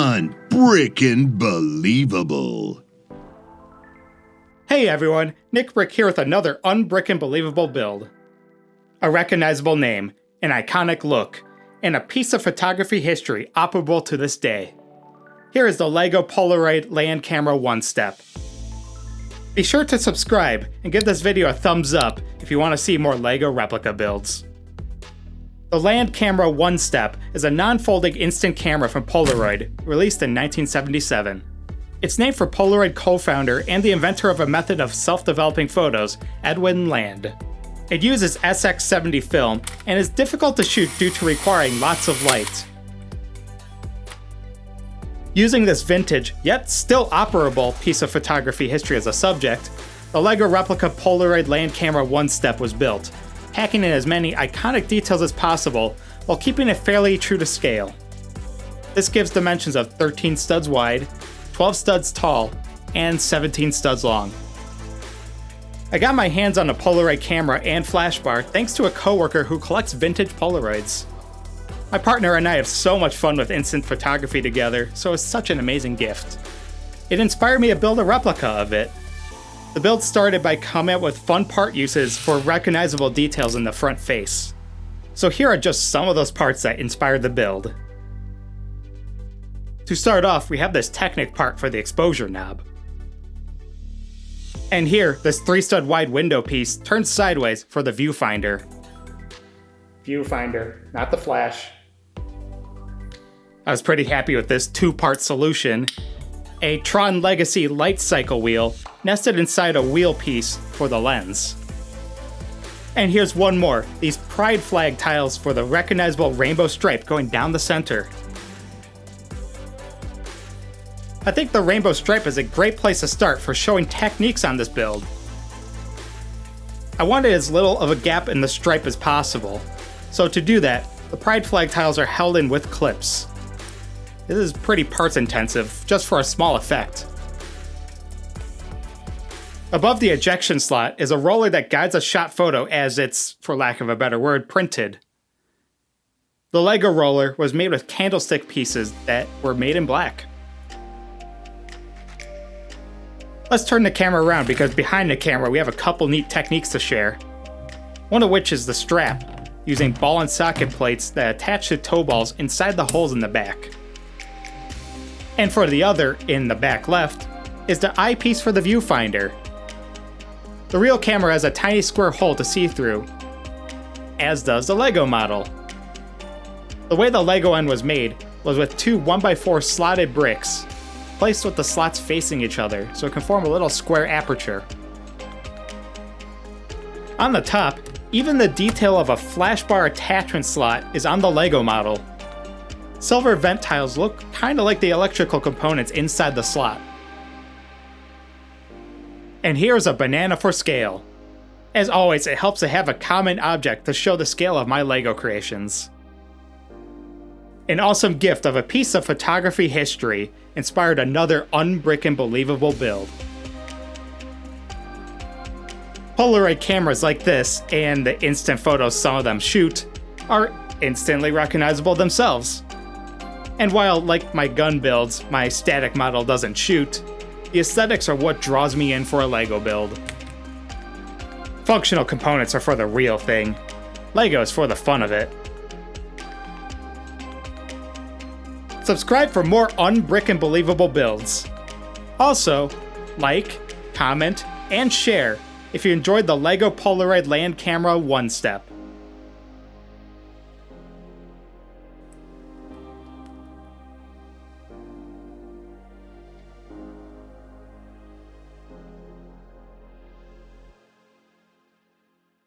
Unbrickin' believable. Hey everyone, Nick Brick here with another unbrickin' believable build. A recognizable name, an iconic look, and a piece of photography history operable to this day. Here is the LEGO Polaroid Land Camera OneStep. Be sure to subscribe and give this video a thumbs up if you want to see more LEGO replica builds. The Land Camera OneStep is a non-folding instant camera from Polaroid, released in 1977. It's named for Polaroid co-founder and the inventor of a method of self-developing photos, Edwin Land. It uses SX70 film and is difficult to shoot due to requiring lots of light. Using this vintage, yet still operable piece of photography history as a subject, the LEGO replica Polaroid Land Camera OneStep was built, packing in as many iconic details as possible while keeping it fairly true to scale. This gives dimensions of 13 studs wide, 12 studs tall, and 17 studs long. I got my hands on a Polaroid camera and flash bar thanks to a coworker who collects vintage Polaroids. My partner and I have so much fun with instant photography together, so it's such an amazing gift. It inspired me to build a replica of it. The build started by coming up with fun part uses for recognizable details in the front face. So here are just some of those parts that inspired the build. To start off, we have this Technic part for the exposure knob. And here, this 3-stud wide window piece turns sideways for the viewfinder. Viewfinder, not the flash. I was pretty happy with this 2-part solution. A Tron Legacy light cycle wheel nested inside a wheel piece for the lens. And here's one more, these pride flag tiles for the recognizable rainbow stripe going down the center. I think the rainbow stripe is a great place to start for showing techniques on this build. I wanted as little of a gap in the stripe as possible, so to do that, the pride flag tiles are held in with clips. This is pretty parts intensive, just for a small effect. Above the ejection slot is a roller that guides a shot photo as it's, for lack of a better word, printed. The LEGO roller was made with candlestick pieces that were made in black. Let's turn the camera around because behind the camera we have a couple neat techniques to share. One of which is the strap, using ball and socket plates that attach to toe balls inside the holes in the back. And for the other, in the back left, is the eyepiece for the viewfinder. The real camera has a tiny square hole to see through, as does the LEGO model. The way the LEGO end was made was with 2 1x4 slotted bricks, placed with the slots facing each other so it can form a little square aperture. On the top, even the detail of a flash bar attachment slot is on the LEGO model. Silver vent tiles look kinda like the electrical components inside the slot. And here's a banana for scale. As always, it helps to have a common object to show the scale of my LEGO creations. An awesome gift of a piece of photography history inspired another unbrickin' believable build. Polaroid cameras like this, and the instant photos some of them shoot, are instantly recognizable themselves. And while, like my gun builds, my static model doesn't shoot, the aesthetics are what draws me in for a LEGO build. Functional components are for the real thing. LEGO is for the fun of it. Subscribe for more unbrickin' believable builds. Also, like, comment, and share if you enjoyed the LEGO Polaroid Land Camera OneStep.